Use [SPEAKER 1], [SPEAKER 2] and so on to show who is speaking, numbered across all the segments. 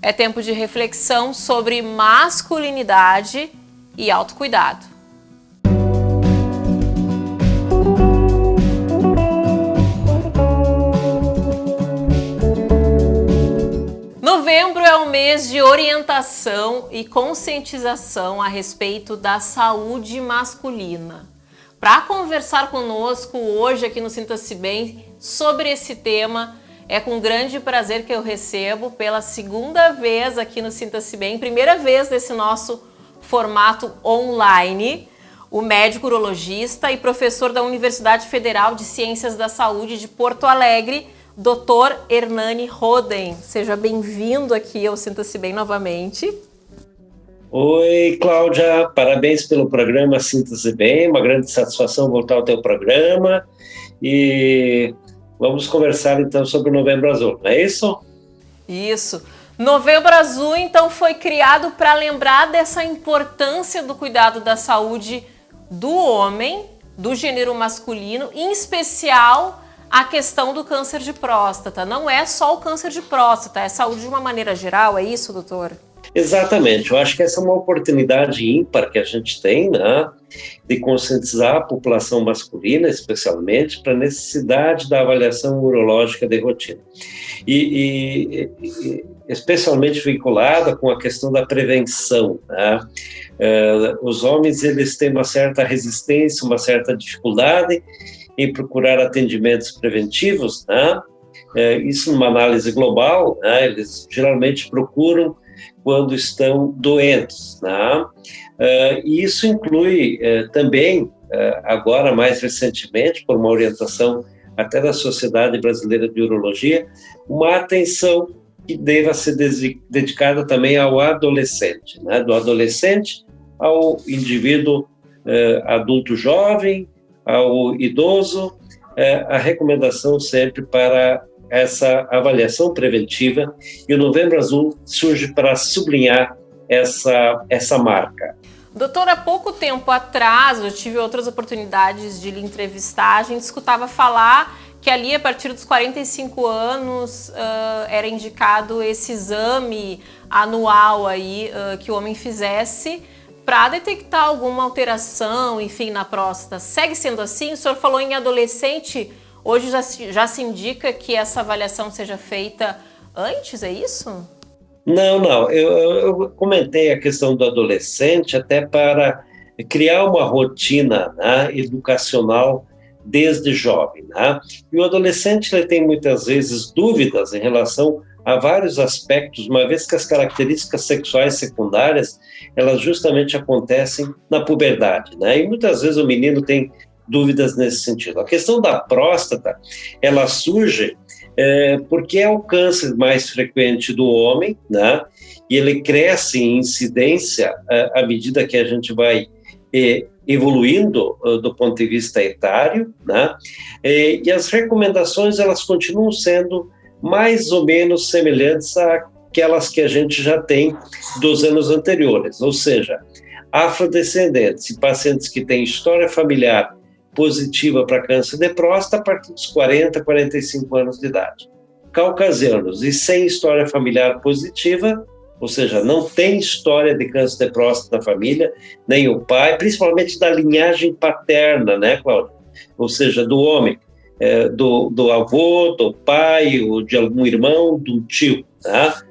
[SPEAKER 1] É tempo de reflexão sobre masculinidade e autocuidado. Novembro é o mês de orientação e conscientização a respeito da saúde masculina. Para conversar conosco hoje aqui no Sinta-se Bem sobre esse tema, é com grande prazer que eu recebo pela segunda vez aqui no Sinta-se Bem, primeira vez desse nosso formato online, o médico urologista e professor da Universidade Federal de Ciências da Saúde de Porto Alegre, Dr. Hernani Roden. Seja bem-vindo aqui ao Sinta-se Bem novamente.
[SPEAKER 2] Oi, Cláudia, parabéns pelo programa Sinta-se Bem, uma grande satisfação voltar ao teu programa e vamos conversar então sobre o Novembro Azul, não é isso?
[SPEAKER 1] Isso. Novembro Azul, então, foi criado para lembrar dessa importância do cuidado da saúde do homem, do gênero masculino, em especial a questão do câncer de próstata. Não é só o câncer de próstata, é saúde de uma maneira geral, é isso, doutor?
[SPEAKER 2] Exatamente, eu acho que essa é uma oportunidade ímpar que a gente tem, né, de conscientizar a população masculina, especialmente, para a necessidade da avaliação urológica de rotina. E especialmente vinculada com a questão da prevenção, né? Os homens, eles têm uma certa resistência, uma certa dificuldade em procurar atendimentos preventivos, né? Isso numa análise global, né? Eles geralmente procuram quando estão doentes, né? E isso inclui também, agora mais recentemente, por uma orientação até da Sociedade Brasileira de Urologia, uma atenção que deva ser dedicada também ao adolescente, né? Do adolescente ao indivíduo adulto jovem, ao idoso, a recomendação sempre para essa avaliação preventiva, e o Novembro Azul surge para sublinhar essa marca.
[SPEAKER 1] Doutor, há pouco tempo atrás, eu tive outras oportunidades de lhe entrevistar, a gente escutava falar que ali, a partir dos 45 anos, era indicado esse exame anual aí, que o homem fizesse para detectar alguma alteração, enfim, na próstata. Segue sendo assim? O senhor falou em adolescente. Hoje já se indica que essa avaliação seja feita antes, é isso?
[SPEAKER 2] Não. Eu comentei a questão do adolescente até para criar uma rotina, né, educacional desde jovem, né? E o adolescente, ele tem muitas vezes dúvidas em relação a vários aspectos, uma vez que as características sexuais secundárias, elas justamente acontecem na puberdade, né? E muitas vezes o menino tem dúvidas nesse sentido. A questão da próstata, ela surge porque é o câncer mais frequente do homem, né? E ele cresce em incidência à medida que a gente vai evoluindo do ponto de vista etário, né? E as recomendações, elas continuam sendo mais ou menos semelhantes àquelas que a gente já tem dos anos anteriores, ou seja, afrodescendentes e pacientes que têm história familiar positiva para câncer de próstata a partir dos 40, 45 anos de idade. Caucasianos e sem história familiar positiva, ou seja, não tem história de câncer de próstata na família, nem o pai, principalmente da linhagem paterna, né, Cláudia? Ou seja, do homem, do avô, do pai, ou de algum irmão, do tio, tá?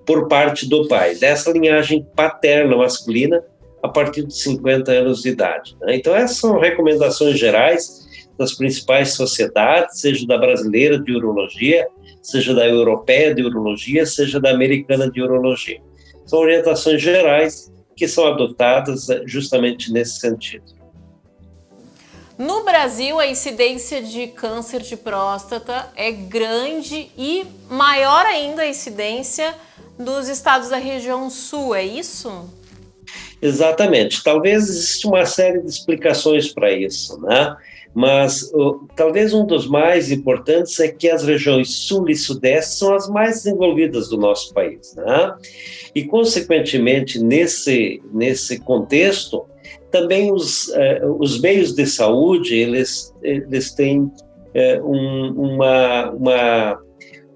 [SPEAKER 2] Por parte do pai, dessa linhagem paterna masculina, a partir de 50 anos de idade, né? Então, essas são recomendações gerais das principais sociedades, seja da brasileira de urologia, seja da europeia de urologia, seja da americana de urologia. São orientações gerais que são adotadas justamente nesse sentido.
[SPEAKER 1] No Brasil, a incidência de câncer de próstata é grande e maior ainda a incidência dos estados da região sul, é isso?
[SPEAKER 2] Exatamente. Talvez exista uma série de explicações para isso, né? Mas talvez um dos mais importantes é que as regiões sul e sudeste são as mais desenvolvidas do nosso país, né? E, consequentemente, nesse contexto, também os meios de saúde, eles têm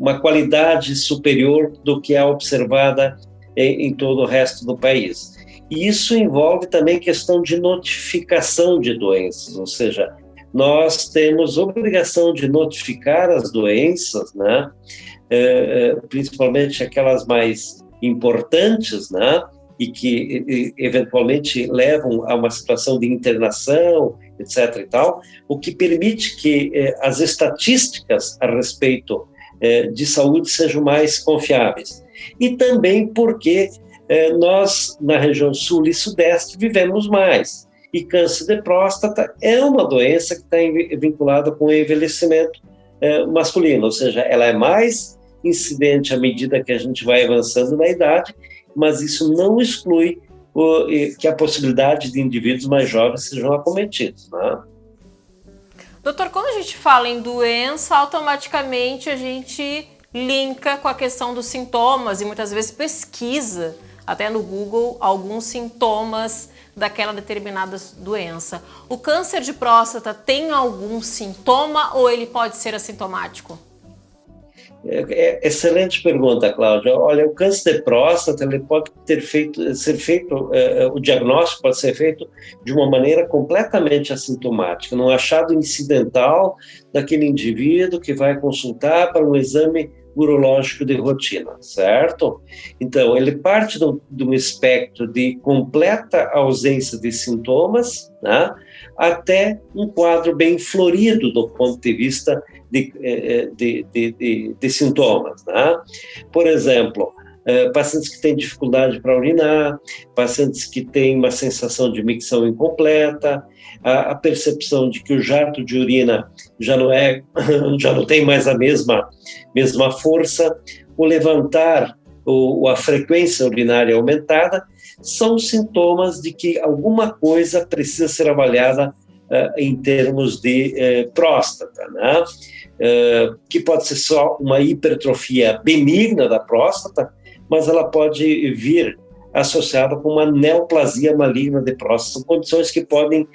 [SPEAKER 2] uma qualidade superior do que é observada em todo o resto do país. E isso envolve também questão de notificação de doenças, ou seja, nós temos obrigação de notificar as doenças, né? Principalmente aquelas mais importantes, né? E que eventualmente levam a uma situação de internação, etc. e tal, o que permite que as estatísticas a respeito de saúde sejam mais confiáveis. E também porque nós, na região sul e sudeste, vivemos mais. E câncer de próstata é uma doença que está vinculada com o envelhecimento masculino, ou seja, ela é mais incidente à medida que a gente vai avançando na idade, mas isso não exclui que a possibilidade de indivíduos mais jovens sejam acometidos, né?
[SPEAKER 1] Doutor, quando a gente fala em doença, automaticamente a gente linka com a questão dos sintomas e muitas vezes pesquisa, até no Google, alguns sintomas daquela determinada doença. O câncer de próstata tem algum sintoma ou ele pode ser assintomático?
[SPEAKER 2] Excelente pergunta, Cláudia. Olha, o câncer de próstata ele pode ser feito, o diagnóstico pode ser feito de uma maneira completamente assintomática, num achado incidental daquele indivíduo que vai consultar para um exame urológico de rotina, certo? Então, ele parte de um espectro de completa ausência de sintomas, né, até um quadro bem florido do ponto de vista de sintomas, né? Por exemplo, pacientes que têm dificuldade para urinar, pacientes que têm uma sensação de micção incompleta, a percepção de que o jato de urina já não tem mais a mesma força, o levantar ou a frequência urinária aumentada, são sintomas de que alguma coisa precisa ser avaliada em termos de próstata, né? Que pode ser só uma hipertrofia benigna da próstata, mas ela pode vir associada com uma neoplasia maligna de próstata. São condições que podem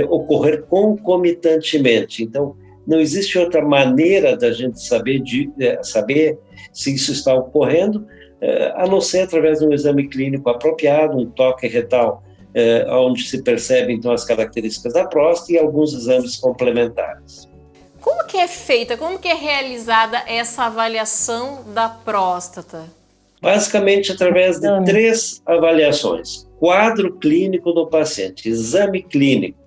[SPEAKER 2] ocorrer concomitantemente. Então, não existe outra maneira da gente saber se isso está ocorrendo, a não ser através de um exame clínico apropriado, um toque retal, onde se percebe, então, as características da próstata e alguns exames complementares.
[SPEAKER 1] Como que é feita, como que é realizada essa avaliação da próstata?
[SPEAKER 2] Basicamente, através de 3 avaliações. Quadro clínico do paciente, exame clínico,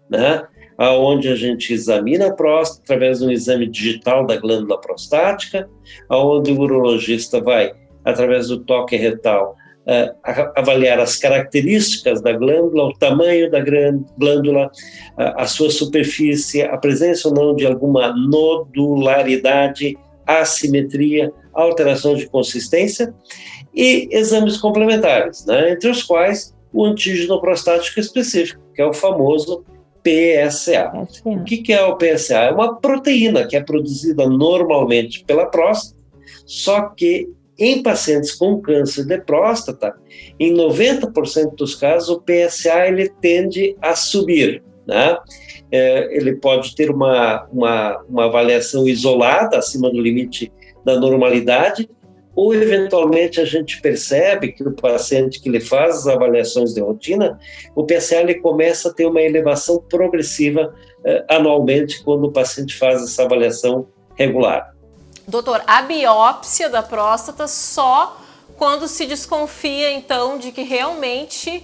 [SPEAKER 2] né? Onde a gente examina a próstata através de um exame digital da glândula prostática, onde o urologista vai, através do toque retal, avaliar as características da glândula, o tamanho da glândula, a sua superfície, a presença ou não de alguma nodularidade, assimetria, alteração de consistência e exames complementares, né? Entre os quais o antígeno prostático específico, que é o famoso PSA. O que é o PSA? É uma proteína que é produzida normalmente pela próstata, só que em pacientes com câncer de próstata, em 90% dos casos, o PSA ele tende a subir, né? Ele pode ter uma avaliação isolada, acima do limite da normalidade, ou eventualmente a gente percebe que o paciente que lhe faz as avaliações de rotina, o PSA ele começa a ter uma elevação progressiva anualmente quando o paciente faz essa avaliação regular.
[SPEAKER 1] Doutor, a biópsia da próstata só quando se desconfia, então, de que realmente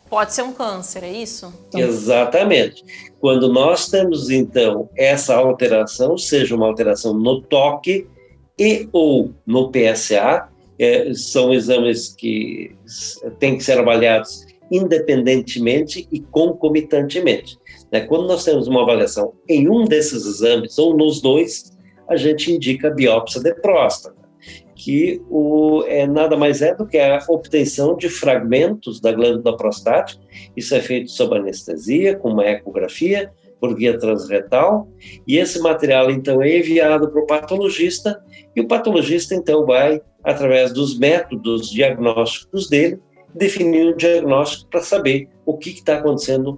[SPEAKER 1] pode ser um câncer, é isso?
[SPEAKER 2] Exatamente. Quando nós temos, então, essa alteração, seja uma alteração no toque e ou no PSA, são exames que têm que ser avaliados independentemente e concomitantemente. Quando nós temos uma avaliação em um desses exames, ou nos dois, a gente indica a biópsia de próstata, que nada mais é do que a obtenção de fragmentos da glândula prostática. Isso é feito sob anestesia, com uma ecografia, por via transretal, e esse material, então, é enviado para o patologista, e o patologista, então, vai, através dos métodos diagnósticos dele, definir um diagnóstico para saber o que está acontecendo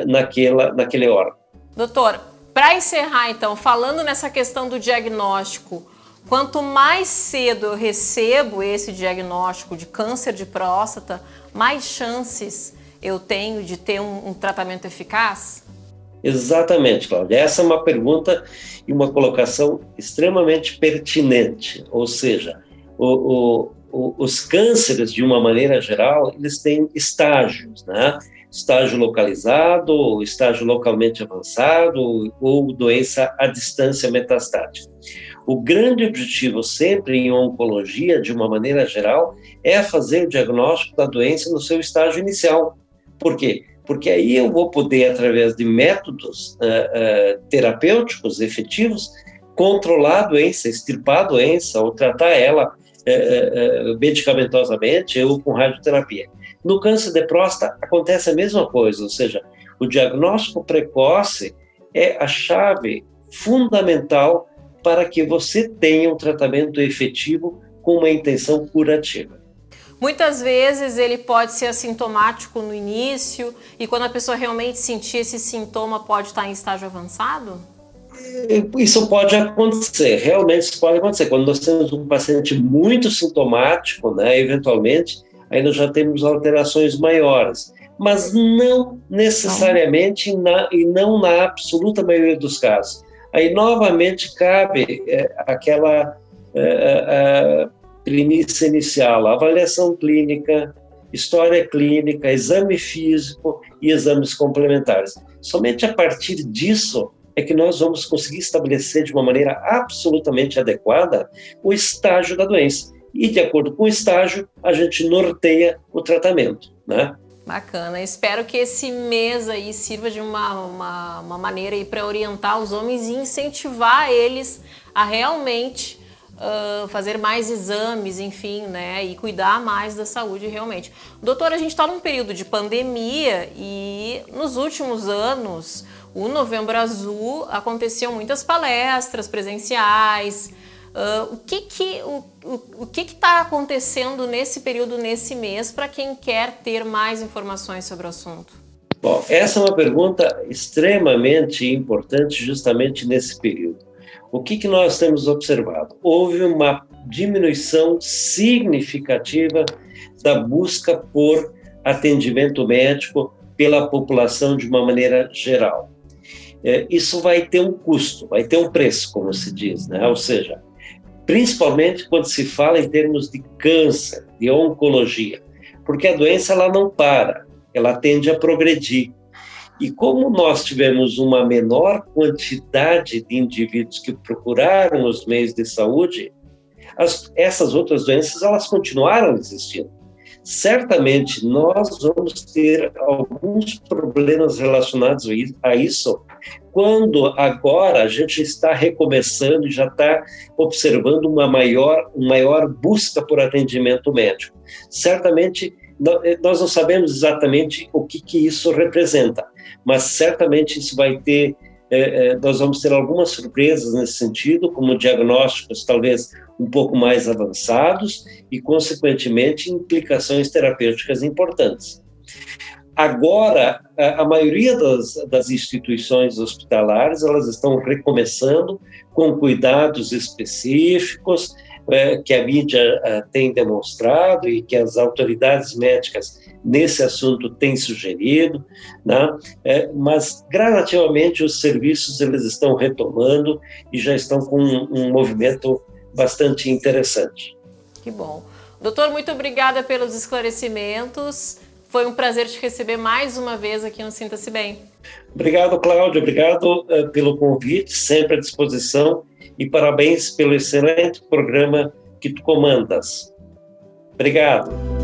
[SPEAKER 2] naquele órgão.
[SPEAKER 1] Doutor, para encerrar, então, falando nessa questão do diagnóstico, Quanto mais cedo eu recebo esse diagnóstico de câncer de próstata, mais chances eu tenho de ter um tratamento eficaz?
[SPEAKER 2] Exatamente, Cláudia. Essa é uma pergunta e uma colocação extremamente pertinente. Ou seja, os cânceres, de uma maneira geral, eles têm estágios, né? Estágio localizado, estágio localmente avançado ou doença à distância metastática. O grande objetivo sempre em oncologia, de uma maneira geral, é fazer o diagnóstico da doença no seu estágio inicial. Por quê? Porque aí eu vou poder, através de métodos terapêuticos efetivos, controlar a doença, extirpar a doença ou tratar ela medicamentosamente ou com radioterapia. No câncer de próstata acontece a mesma coisa, ou seja, o diagnóstico precoce é a chave fundamental para que você tenha um tratamento efetivo com uma intenção curativa.
[SPEAKER 1] Muitas vezes ele pode ser assintomático no início e quando a pessoa realmente sentir esse sintoma pode estar em estágio avançado?
[SPEAKER 2] Isso pode acontecer, realmente isso pode acontecer. Quando nós temos um paciente muito sintomático, né, eventualmente, aí nós já temos alterações maiores, mas não necessariamente e não na absoluta maioria dos casos. Aí, novamente, cabe aquela premissa inicial, avaliação clínica, história clínica, exame físico e exames complementares. Somente a partir disso é que nós vamos conseguir estabelecer de uma maneira absolutamente adequada o estágio da doença. E, de acordo com o estágio, a gente norteia o tratamento, né?
[SPEAKER 1] Bacana. Espero que esse mês aí sirva de uma maneira para orientar os homens e incentivar eles a realmente fazer mais exames, enfim, né? E cuidar mais da saúde realmente. Doutor, a gente está num período de pandemia e nos últimos anos, o Novembro Azul, aconteciam muitas palestras presenciais. O que está acontecendo nesse período, nesse mês, para quem quer ter mais informações sobre o assunto?
[SPEAKER 2] Bom, essa é uma pergunta extremamente importante justamente nesse período. O que nós temos observado? Houve uma diminuição significativa da busca por atendimento médico pela população de uma maneira geral. Isso vai ter um custo, vai ter um preço, como se diz, né? Ou seja, principalmente quando se fala em termos de câncer, de oncologia, porque a doença ela não para, ela tende a progredir. E como nós tivemos uma menor quantidade de indivíduos que procuraram os meios de saúde, essas outras doenças elas continuaram existindo. Certamente nós vamos ter alguns problemas relacionados a isso quando agora a gente está recomeçando e já está observando uma maior busca por atendimento médico. Certamente nós não sabemos exatamente o que isso representa, mas certamente isso vai ter, nós vamos ter algumas surpresas nesse sentido, como diagnósticos talvez um pouco mais avançados e, consequentemente, implicações terapêuticas importantes. Agora, a maioria das instituições hospitalares, elas estão recomeçando com cuidados específicos, que a mídia tem demonstrado e que as autoridades médicas nesse assunto têm sugerido, né? Mas gradativamente os serviços eles estão retomando e já estão com um movimento bastante interessante.
[SPEAKER 1] Que bom. Doutor, muito obrigada pelos esclarecimentos. Foi um prazer te receber mais uma vez aqui no Sinta-se Bem.
[SPEAKER 2] Obrigado, Cláudio. Obrigado pelo convite, sempre à disposição. E parabéns pelo excelente programa que tu comandas. Obrigado.